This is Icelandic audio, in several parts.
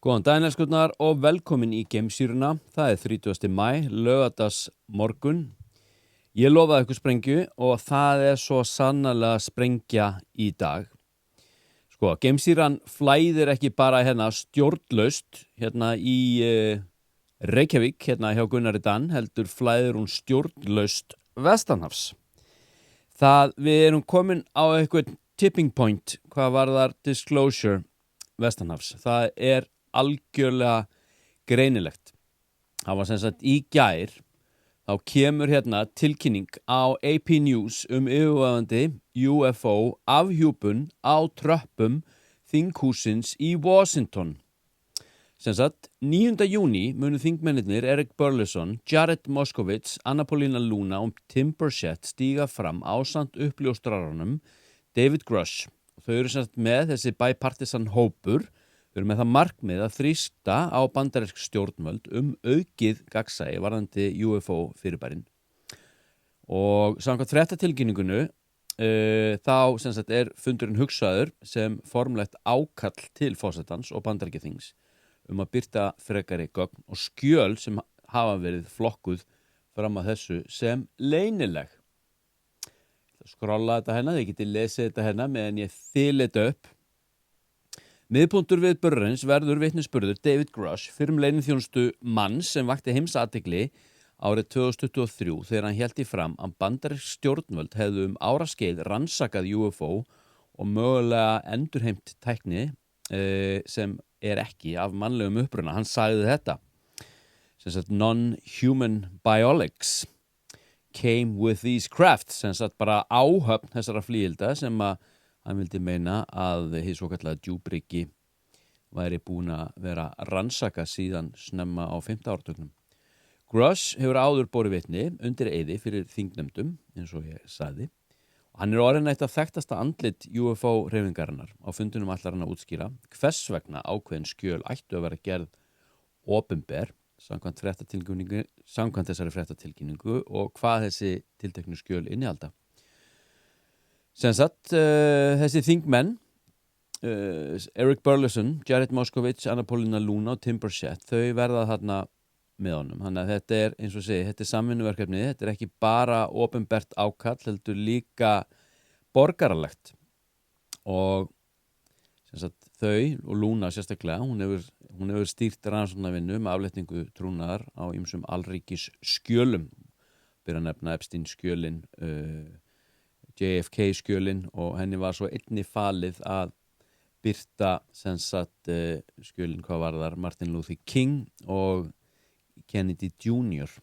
Góðan daginn elskurnar og velkomin í Geimsýruna. Það er 30. maí, laugardags morgun. Ég lofaði ykkur sprengju og það er svo sannarlega sprengja í dag. Sko, Geimsýran flæðir ekki bara hérna stjórnlaust hérna í Reykjavík, hérna hjá Gunnari Dan, heldur flæðir hún stjórnlaust vestanhafs. Við erum komin á eitthvað tipping point hvað varðar disclosure vestanhafs. Það er algjörlega greinilegt. Það var sem sagt í gær, þá kemur hérna tilkynning á AP News yfirvofandi UFO afhjúpun á tröppum þinghússins í Washington. Sem sagt, 9. júní munu þingmennirnir Erik Burleson, Jared Moskowitz, Anna Paulina Luna og Tim Burchett stíga fram ásamt uppljóstrarunum David Grush. Þau eru sem sagt með þessi bipartisan hópur. Við erum með það markmið að þrýsta á bandarísk stjórnvöld aukið gagnsæi varðandi UFO fyrirbærin. Og samkvæmt fréttatilkynningunu þá sem sagt er fundurinn hugsaður sem formlegt ákall til forsetans og bandaríkjaþings að birta frekari gögn og skjöl sem hafa verið flokkuð fram að þessu sem leynileg. Skrolla þetta hérna, þið getið lesið þetta hérna meðan ég þyl þetta upp. Miðpunktur við burðarins verður vitnisburður David Grush, leyniþjónustu manns sem vakti heimsathygli árið 2023 þegar hann hélt í fram að bandarísk stjórnvöld hefðu áraskeið rannsakað UFO og mögulega endurheimt tækni sem er ekki af mannlegum uppruna. Hann sagði þetta, sem sagt non-human biologics came with these crafts, sem sagt bara áhöfn þessara flygilda sem að hann vildi meina að hið svokallaða djúpriki væri búin að vera rannsaka síðan snemma á 5. áratugnum. Grush hefur áður borið vitni undir eiði fyrir þingnefndum, eins og ég sagði. Og hann er orðinn eitt af þekktasta andlit UFO-hreyfingarinnar. Á fundunum ætlar hann að útskýra hvers vegna ákveðin skjöl ættu að vera gerð opinber samkvæmt þessari fréttatilkynningu og hvað þessi tilteknu skjöl innihalda. Sem sagt, þessi þingmenn, Erik Burleson, Jared Moskowitz, Anna Paulina Luna og Tim Burchett, þau verða þarna með honum. Þannig að þetta er, eins og segi, þetta er samvinnuverkefni, þetta er ekki bara opinbert ákall, heldur líka borgaralegt. Og sem sagt, þau og Luna sérstaklega, hún hefur stýrt rannsóknarvinnu með afléttingu trúnaðar á ýmsum alríkis skjölum. Byrja að nefna Epstein skjölin, JFK skjölin og henni var svo einni falið að birta sem sagt skjölin hvað varðar Martin Luther King og Kennedy Jr.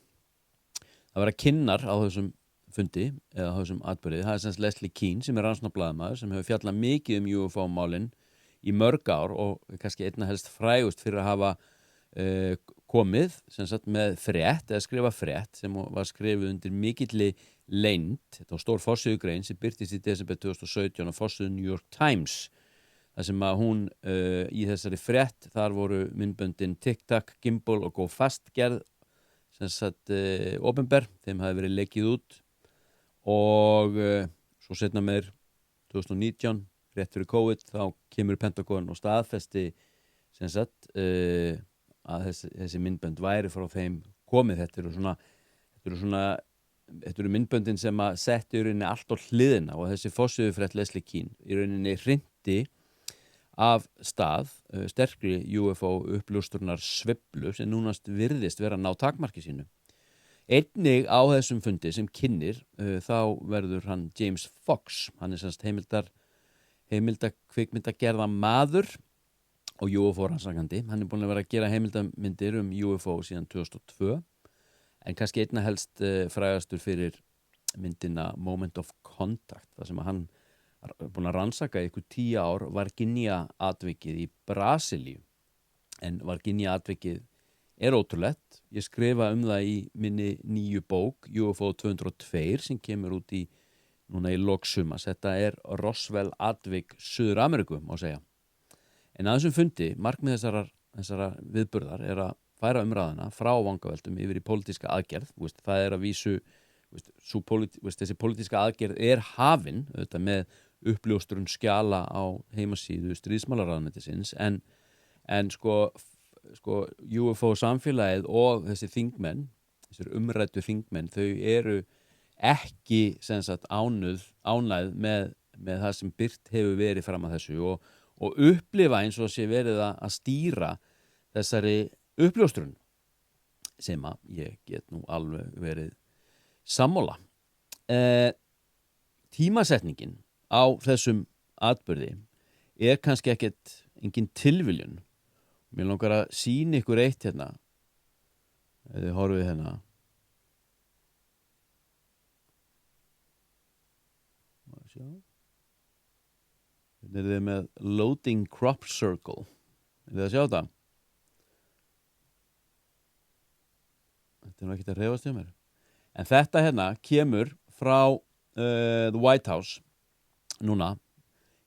Það var að kynnar á þessum fundi eða á þessum atburði. Það er sem sagt Leslie Kean sem er rannsóknarblaðamaður sem hefur fjallað mikið UFO-málin í mörg ár og kannski einna helst frægust fyrir að hafa komið sem sagt með frétt eða skrifa frétt sem var skrifuð undir mikilli leynd. Þetta var stór forsíðugrein sem birtist í desember 2017 á forsíðu New York Times. Það sem að hún í þessari frétt, þar voru myndböndin TikTok, Gimbal og Go Fast gerð sem sagt opinber, þeim hafi verið lekið út og svo setna meir 2019, rétt fyrir COVID, þá kemur Pentagon og staðfesti sem sagt að þessi myndbönd væri frá þeim komið. Þetta eru myndböndin sem að setja í rauninni allt á hliðina og þessi forsíðufrétt Leslie Kean í rauninni hrinti af stað sterkri UFO uppljóstrunar sveiflu sem núnast virðist vera að ná takmarki sínu. Einnig á þessum fundi sem kynnir þá verður hann James Fox, hann er semst heimildakvikmyndagerða maður og UFO-rannsakandi. Hann er búin að vera að gera heimildamyndir UFO síðan 2002 en kannski einna helst frægastur fyrir myndina Moment of Contact, þar sem að hann er búin að rannsaka í 10 ár Varginja-atvikið í Brasilíu. En Varginja-atvikið er ótrúlegt. Ég skrifa það í minni nýju bók UFO 202 sem kemur út núna í lok sumars. Þetta er Roswell-atvik Suður-Ameríku, má segja. En að þessum fundi, markmið þessara viðburðar er að færa umræðuna frá vangaveltum yfir í pólitíska aðgerð. Það er að vísu, þessi pólitíska aðgerð er hafin auðvitað með uppljóstrun skjala á heimasíðu stríðsmálaráðuneytisins en sko sko, UFO samfélagið og þessi þingmenn, þessir umræddu þingmenn, þau eru ekki sem sagt ánægð með það sem birt hefur verið fram að þessu og upplifa eins og sé verið að stýra þessari uppljóstrun sem að ég get nú alveg verið sammála. Tímasetningin á þessum atburði kannski engin tilviljun. Mér langar að sýna ykkur eitt hérna. Ef þið horfið hérna. Sjá. Hérna þið með Loading Crop Circle. Þið að sjá það? Þetta nú ekkert að hreyfast hjá mér. En þetta hérna kemur frá the White House núna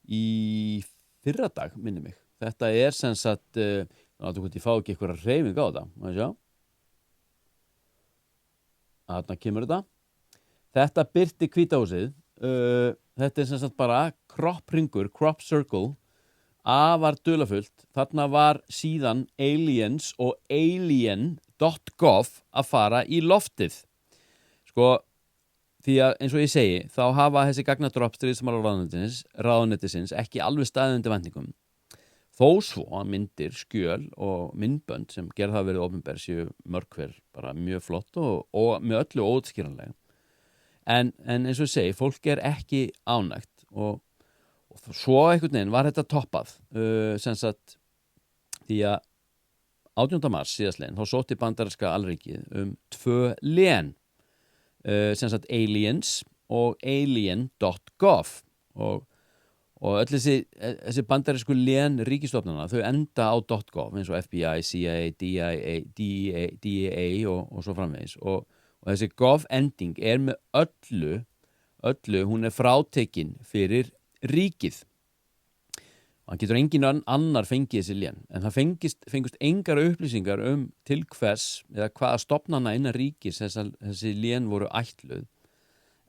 í fyrradag, minni mig. Þetta sem sagt, ég fá ekki eitthvað hreyfing á þetta. Má ég sjá? Þarna kemur þetta. Þetta birti Hvíta húsið. Þetta sem sagt bara kroppringur, crop circle, afar dularfullt. Þarna var síðan aliens og alien.gov að fara í loftið. Sko, því að eins og ég segi, þá hafa þessi gagnadropp ráðuneytisins ekki alveg staðið undir væntingum. Þó svo að myndir, skjöl og myndbönd sem gerð hafa verið opinber séu mörg hver bara mjög flott og með öllu óútskýranlega. En eins og ég segi, fólk ekki ánægt og svo einhvern veginn var þetta toppað sem sagt því að 18. mars síðastlegin þá sótti bandaríska alríkið 2 lén sem sagt aliens og alien.gov og öll þessi bandarísku lén ríkisstofnana, þau enda á .gov eins og FBI, CIA, DEA og svo framvegis og þessi gov ending með öllu hún frátekin fyrir ríkið. Það getur engin annar fengið þessi lén, en það fengust engar upplýsingar til hvers eða hvaða stofnana innan ríkis þessi lén voru ætluð.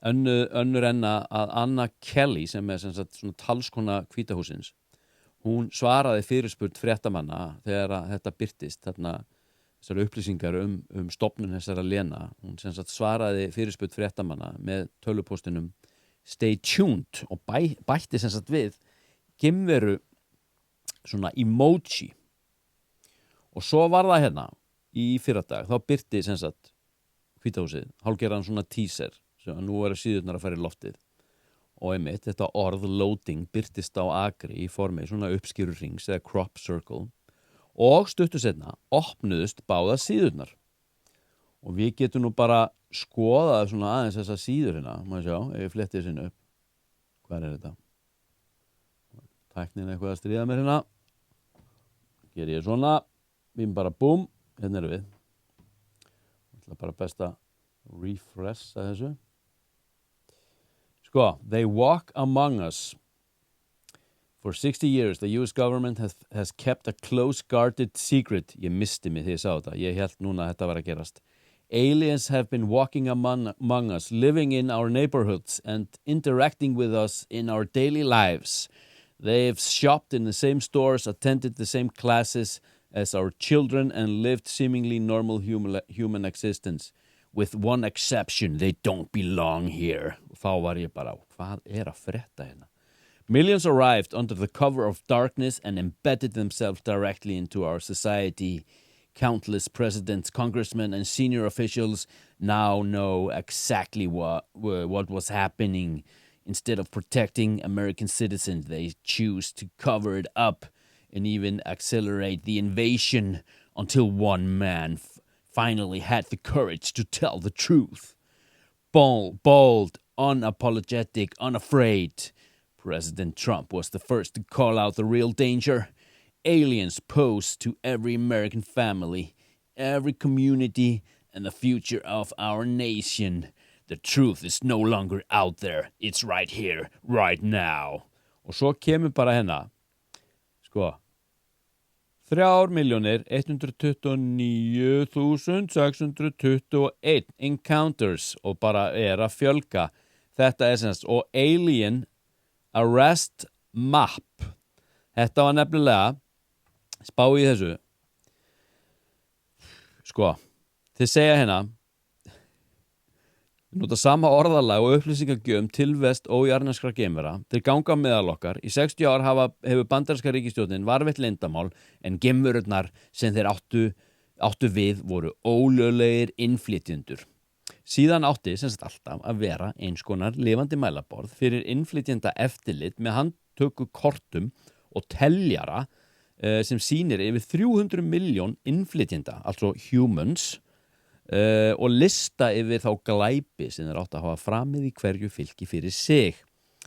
Önnur en að Anna Kelly, sem sem sagt svona talskona Hvíta hússins, hún svaraði fyrirspurn fréttamanna þegar þetta birtist, þarna þessar upplýsingar stofnun þessara léna. Hún sem sagt svaraði fyrirspurn fréttamanna með tölvupóstinum Stay tuned og bætti sem sagt við geimveru svona emoji og svo var það hérna í fyrradag, þá birti sem sagt Hvíta húsið, hálfgerðan svona teaser sem nú síðurnar að fara í loftið og einmitt þetta orð loading birtist á akri í formi svona uppskýrurrings eða crop circle og stuttu seinna opnuðust báða síðurnar og við getum nú bara skoðað svona aðeins þessa síður hérna, maður sjá, ef ég fletti þessin upp. Hvað þetta? Tæknin eitthvað að stríða mér hérna. Ger ég svona, við bara búm, hérna við. Ég ætla bara best að refresha þessu. Sko, they walk among us. For 60 years, the US government has kept a close guarded secret. Ég misti mig þegar ég sá þetta. Ég hélt núna að þetta var að gerast. Aliens have been walking among us, living in our neighborhoods and interacting with us in our daily lives. They've shopped in the same stores, attended the same classes as our children, and lived seemingly normal human existence. With one exception, they don't belong here. Þá var ég bara, hvað að frétta hérna? Millions arrived under the cover of darkness and embedded themselves directly into our society. Countless presidents, congressmen, and senior officials now know exactly what was happening. Instead of protecting American citizens, they choose to cover it up and even accelerate the invasion until one man finally had the courage to tell the truth. Bold, unapologetic, unafraid. President Trump was the first to call out the real danger. Aliens pose to every American family, every community, and the future of our nation. The truth is no longer out there. It's right here, right now. Og svo kemur bara hérna. Sko. 3.129.621 encounters og bara að fjölga. Þetta semst og Alien Arrest Map. Þetta var nefnilega spá í þessu. Sko, þið segja hérna nota sama orðalag og upplýsingagjöf tilvest ójarneskra geimvera. Þeir ganga meðal okkar. Í 60 ár hefur bandaríska ríkisstjórnin varðveitt leyndarmál en geimverurnar sem þeir áttu við voru ólöglegir innflytjendur. Síðan átti sem sagt alltaf að vera eins konar lifandi mælaborð fyrir innflytjenda eftirlit með handtöku kortum og teljara sem sýnir yfir 300 milljón innflytjenda, altså humans, og lista yfir þá glæpi sem þeir átt að hafa framið í hverju fylki fyrir sig.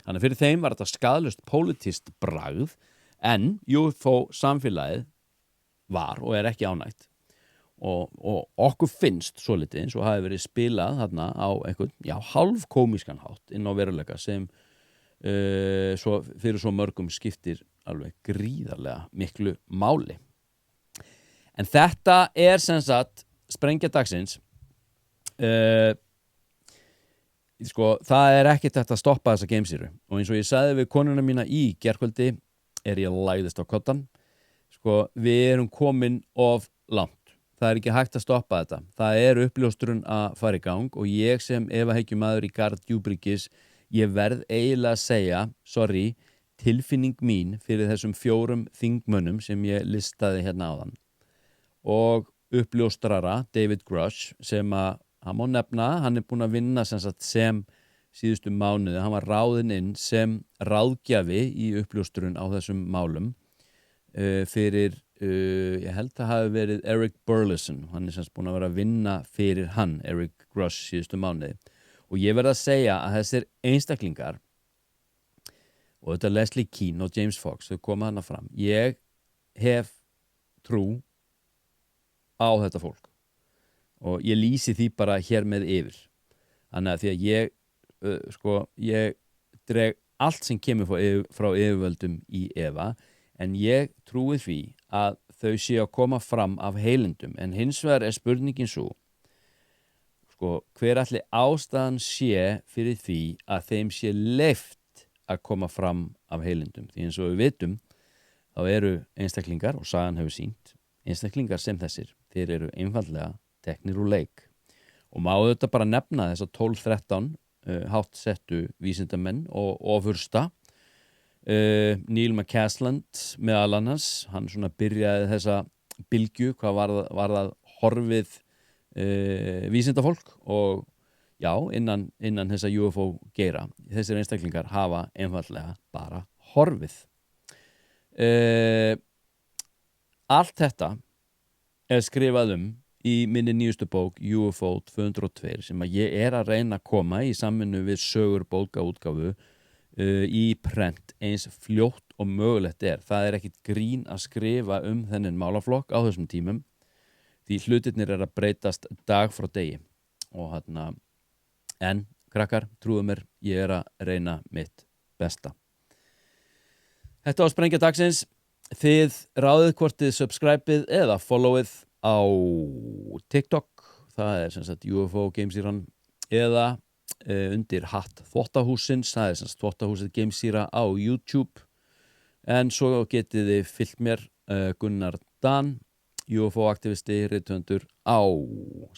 Þannig fyrir þeim var þetta skaðlaust pólitískt bragð en UFO samfélagið var og ekki ánægt og okkur finnst svolítið eins og hafi verið spilað þarna á einhvern, hálf komískan hátt inn á veruleika sem fyrir svo mörgum skiptir alveg gríðarlega miklu máli. En þetta sem sagt sprengja dagsins. Það ekkert hægt að stoppa þessa geimsýru og eins og ég sagði við konuna mína í gærkvöldi ég lagðist á koddann. Við erum komin of langt. Það ekki hægt að stoppa þetta. Það uppljóstrun að fara í gang og ég sem efahyggjumaður í garð djúpríkis, ég verð eiginlega að segja, sorry, tilfinning mín fyrir þessum 4 þingmönnum sem ég listaði hérna áðan. Og uppljóstrara David Grush sem hann má nefna, hann búinn að vinna sem síðustu mánuði, hann var ráðinn inn sem ráðgjafi í uppljóstrun á þessum málum fyrir, ég held að hafi verið Eric Burleson, hann sem búinn að vera að vinna fyrir hann, Eric Grush, síðustu mánuði. Og ég verð að segja að þessir einstaklingar og þetta Leslie Keane og James Fox, þau koma hana fram. Ég hef trú á þetta fólk og ég lýsi því bara hér með yfir. Þannig að því að ég dreg allt sem kemur frá yfirvöldum í efa en ég trúi því að þau séu að koma fram af heilindum en hins vegar spurningin svo hver ætli ástæðan sé fyrir því að þeim sé leyft að koma fram af heilindum því eins og við vitum þá eru einstaklingar og sagan hefur sýnt einstaklingar sem þessir þeir eru einfaldlega teknir úr leik og má þetta bara nefna þess að 12-13 hátt settu vísindamenn og ofursta Neil McCasland meðal annars, hann svona byrjaði þessa bylgju, hvað var það horfið vísindafólk og innan þessa UFO geira, þessir einstaklingar hafa einfaldlega bara horfið. Allt þetta skrifað í minni nýjustu bók UFO 202 sem að ég að reyna að koma í samvinnu við sögur bókaútgáfu í prent eins fljótt og mögulegt það ekkit grín að skrifa þennan málaflokk á þessum tímum því hlutirnir að breytast dag frá degi og en krakkar, trúðu mér, ég að reyna mitt besta. Þetta var sprengja dagsins. Þið ráðið hvort þið subscribeið eða followið á TikTok, það sem sagt UFO Geimsýran eða undir hatt þvottahúsins, það sem sagt þvottahúsið Geimsýra á YouTube en svo getið þið fylgt mér Gunnar Dan, UFO-aktivisti, rithöfundur á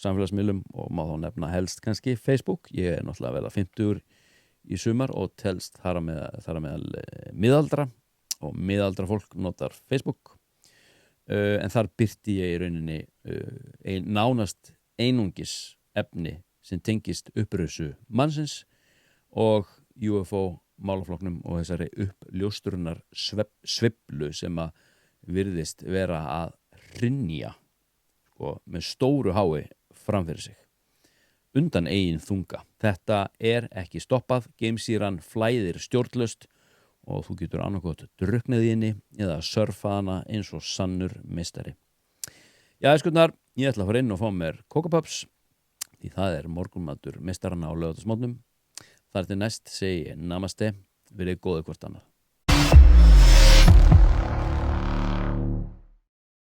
samfélagsmiðlum og má þá nefna helst kannski Facebook, ég náttúrulega vel að 50 í sumar og telst þar að meðal miðaldra og miðaldra fólk notar Facebook en þar birti ég í rauninni nánast einungis efni sem tengist upprausu mannsins og UFO málaflokknum og þessari uppljóstrunar sveiflu sem að virðist vera að hrynja með stóru hái framfyrir sig undan eigin þunga. Þetta ekki stoppað, Geimsýran flæðir stjórnlaust og þú getur annarkot drukknað í henni eða surfa hana eins og sannur meistari. Já, skurnar, ég ætla að fara inn og fá mér kókapaps því það morgunmatur meistarana á laugardagsmorgnum. Þar til næst segi namaste, verið góðir hvort annað.